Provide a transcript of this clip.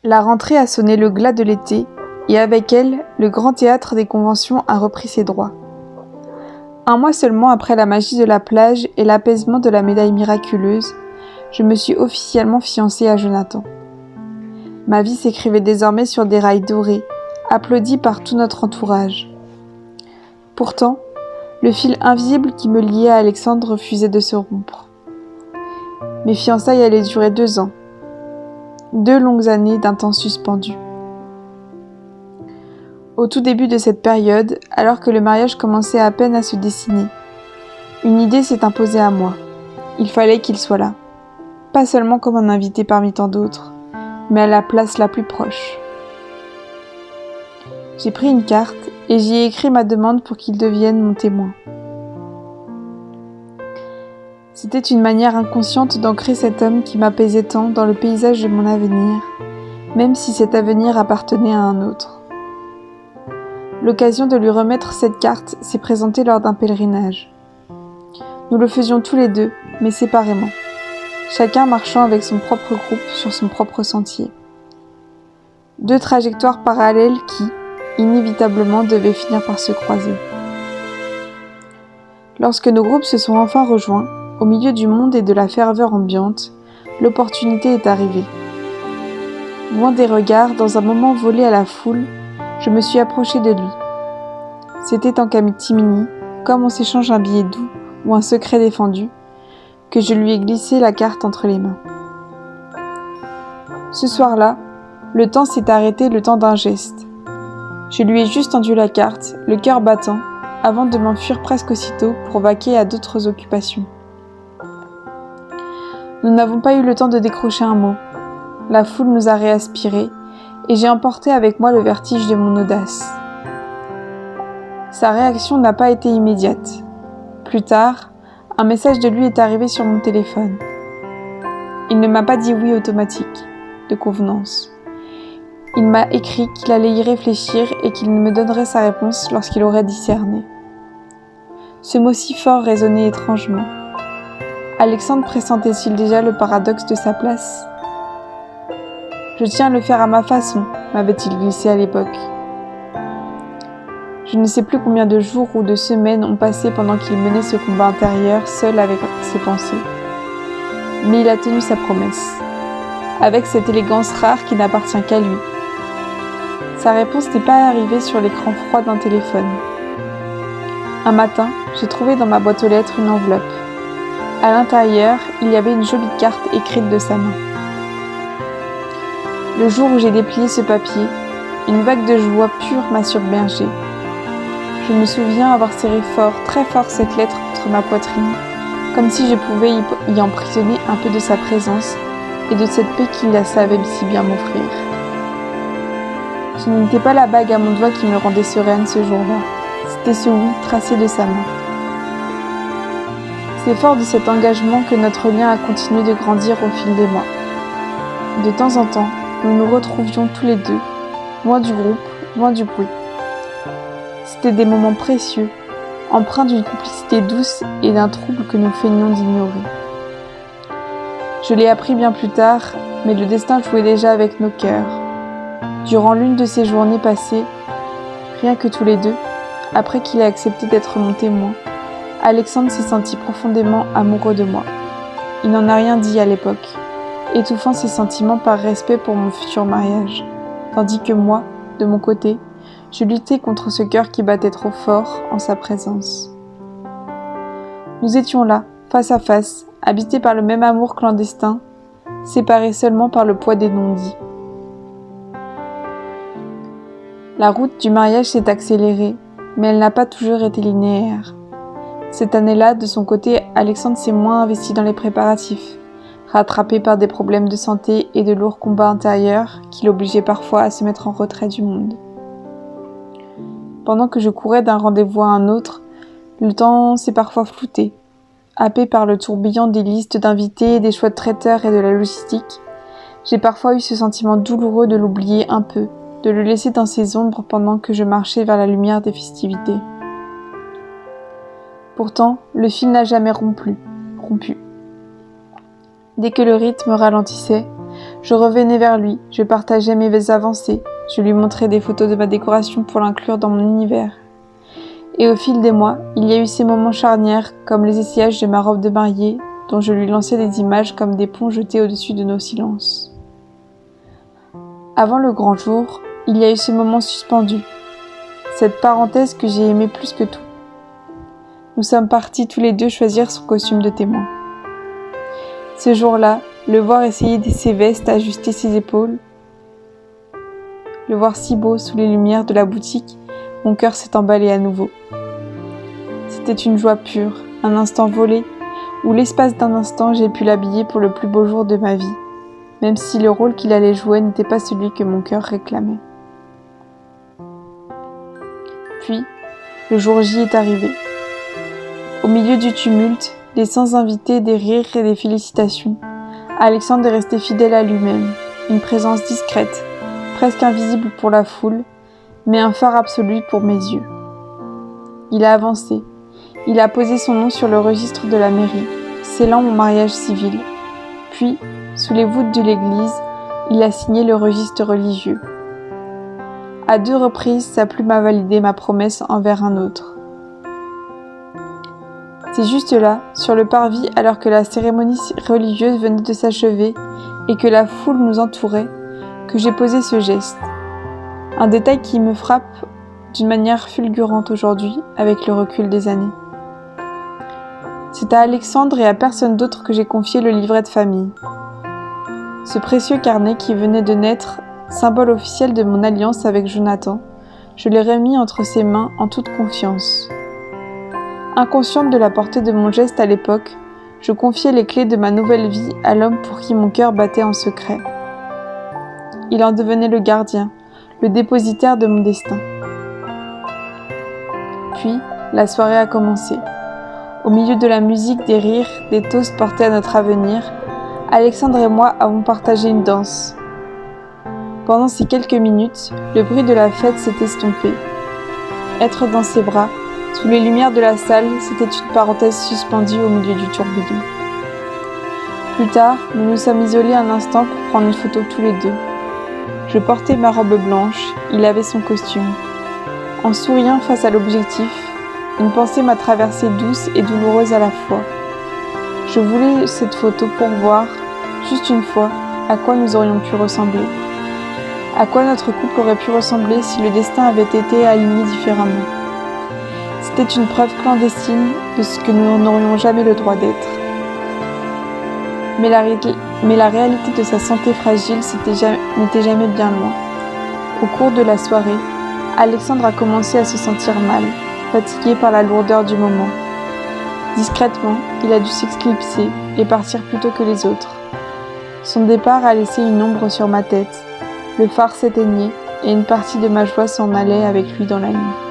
La rentrée a sonné le glas de l'été, et avec elle, le grand théâtre des conventions a repris ses droits. Un mois seulement après la magie de la plage et l'apaisement de la médaille miraculeuse, je me suis officiellement fiancée à Jonathan. Ma vie s'écrivait désormais sur des rails dorés, applaudis par tout notre entourage. Pourtant, le fil invisible qui me liait à Alexandre refusait de se rompre. Mes fiançailles allaient durer 2 ans. 2 longues années d'un temps suspendu. Au tout début de cette période, alors que le mariage commençait à peine à se dessiner, une idée s'est imposée à moi. Il fallait qu'il soit là. Pas seulement comme un invité parmi tant d'autres, mais à la place la plus proche. J'ai pris une carte et j'y ai écrit ma demande pour qu'il devienne mon témoin. C'était une manière inconsciente d'ancrer cet homme qui m'apaisait tant dans le paysage de mon avenir, même si cet avenir appartenait à un autre. L'occasion de lui remettre cette carte s'est présentée lors d'un pèlerinage. Nous le faisions tous les deux, mais séparément, chacun marchant avec son propre groupe sur son propre sentier. 2 trajectoires parallèles qui, inévitablement, devaient finir par se croiser. Lorsque nos groupes se sont enfin rejoints, au milieu du monde et de la ferveur ambiante, l'opportunité est arrivée. Loin des regards, dans un moment volé à la foule, je me suis approchée de lui. C'était en catimini, comme on s'échange un billet doux ou un secret défendu, que je lui ai glissé la carte entre les mains. Ce soir-là, le temps s'est arrêté le temps d'un geste. Je lui ai juste tendu la carte, le cœur battant, avant de m'enfuir presque aussitôt pour vaquer à d'autres occupations. Nous n'avons pas eu le temps de décrocher un mot. La foule nous a réaspirés, et j'ai emporté avec moi le vertige de mon audace. Sa réaction n'a pas été immédiate. Plus tard, un message de lui est arrivé sur mon téléphone. Il ne m'a pas dit oui automatique, de convenance. Il m'a écrit qu'il allait y réfléchir et qu'il me donnerait sa réponse lorsqu'il aurait discerné. Ce mot si fort résonnait étrangement. Alexandre pressentait-il déjà le paradoxe de sa place ? « Je tiens à le faire à ma façon », m'avait-il glissé à l'époque. Je ne sais plus combien de jours ou de semaines ont passé pendant qu'il menait ce combat intérieur, seul avec ses pensées. Mais il a tenu sa promesse, avec cette élégance rare qui n'appartient qu'à lui. Sa réponse n'est pas arrivée sur l'écran froid d'un téléphone. Un matin, j'ai trouvé dans ma boîte aux lettres une enveloppe. À l'intérieur, il y avait une jolie carte écrite de sa main. Le jour où j'ai déplié ce papier, une vague de joie pure m'a submergée. Je me souviens avoir serré fort, très fort cette lettre contre ma poitrine, comme si je pouvais y emprisonner un peu de sa présence et de cette paix qu'il savait si bien m'offrir. Ce n'était pas la bague à mon doigt qui me rendait sereine ce jour-là, c'était ce oui tracé de sa main. C'est fort de cet engagement que notre lien a continué de grandir au fil des mois. De temps en temps, nous nous retrouvions tous les deux, loin du groupe, loin du bruit. C'était des moments précieux, empreints d'une complicité douce et d'un trouble que nous feignions d'ignorer. Je l'ai appris bien plus tard, mais le destin jouait déjà avec nos cœurs. Durant l'une de ces journées passées, rien que tous les deux, après qu'il ait accepté d'être mon témoin, Alexandre s'est senti profondément amoureux de moi. Il n'en a rien dit à l'époque, étouffant ses sentiments par respect pour mon futur mariage, tandis que moi, de mon côté, je luttais contre ce cœur qui battait trop fort en sa présence. Nous étions là, face à face, habités par le même amour clandestin, séparés seulement par le poids des non-dits. La route du mariage s'est accélérée, mais elle n'a pas toujours été linéaire. Cette année-là, de son côté, Alexandre s'est moins investi dans les préparatifs, rattrapé par des problèmes de santé et de lourds combats intérieurs qui l'obligeaient parfois à se mettre en retrait du monde. Pendant que je courais d'un rendez-vous à un autre, le temps s'est parfois flouté. Happé par le tourbillon des listes d'invités, des choix de traiteurs et de la logistique, j'ai parfois eu ce sentiment douloureux de l'oublier un peu, de le laisser dans ses ombres pendant que je marchais vers la lumière des festivités. Pourtant, le fil n'a jamais rompu. Dès que le rythme ralentissait, Je revenais vers lui, je partageais mes avancées, je lui montrais des photos de ma décoration pour l'inclure dans mon univers. Et au fil des mois, il y a eu ces moments charnières, comme les essayages de ma robe de mariée, dont je lui lançais des images comme des ponts jetés au-dessus de nos silences. Avant le grand jour, il y a eu ce moment suspendu, cette parenthèse que j'ai aimée plus que tout. Nous sommes partis tous les deux choisir son costume de témoin. Ce jour-là, le voir essayer ses vestes, ajuster ses épaules, le voir si beau sous les lumières de la boutique, mon cœur s'est emballé à nouveau. C'était une joie pure, un instant volé, où l'espace d'un instant j'ai pu l'habiller pour le plus beau jour de ma vie, même si le rôle qu'il allait jouer n'était pas celui que mon cœur réclamait. Puis, le jour J est arrivé. Au milieu du tumulte, des sans invités, des rires et des félicitations, Alexandre est resté fidèle à lui-même, une présence discrète, presque invisible pour la foule, mais un phare absolu pour mes yeux. Il a avancé, il a posé son nom sur le registre de la mairie, scellant mon mariage civil. Puis, sous les voûtes de l'église, il a signé le registre religieux. À 2 reprises, sa plume a validé ma promesse envers un autre. C'est juste là, sur le parvis, alors que la cérémonie religieuse venait de s'achever et que la foule nous entourait, que j'ai posé ce geste. Un détail qui me frappe d'une manière fulgurante aujourd'hui, avec le recul des années. C'est à Alexandre et à personne d'autre que j'ai confié le livret de famille. Ce précieux carnet qui venait de naître, symbole officiel de mon alliance avec Jonathan, je l'ai remis entre ses mains en toute confiance. Inconsciente de la portée de mon geste à l'époque, je confiais les clés de ma nouvelle vie à l'homme pour qui mon cœur battait en secret. Il en devenait le gardien, le dépositaire de mon destin. Puis, la soirée a commencé. Au milieu de la musique, des rires, des toasts portés à notre avenir, Alexandre et moi avons partagé une danse. Pendant ces quelques minutes, le bruit de la fête s'est estompé. Être dans ses bras, sous les lumières de la salle, c'était une parenthèse suspendue au milieu du tourbillon. Plus tard, nous nous sommes isolés un instant pour prendre une photo tous les deux. Je portais ma robe blanche, il avait son costume. En souriant face à l'objectif, une pensée m'a traversée douce et douloureuse à la fois. Je voulais cette photo pour voir, juste une fois, à quoi nous aurions pu ressembler. À quoi notre couple aurait pu ressembler si le destin avait été aligné différemment. C'était une preuve clandestine de ce que nous n'aurions jamais le droit d'être. Mais la réalité de sa santé fragile n'était jamais bien loin. Au cours de la soirée, Alexandre a commencé à se sentir mal, fatigué par la lourdeur du moment. Discrètement, il a dû s'éclipser et partir plus tôt que les autres. Son départ a laissé une ombre sur ma tête. Le phare s'éteignait et une partie de ma joie s'en allait avec lui dans la nuit.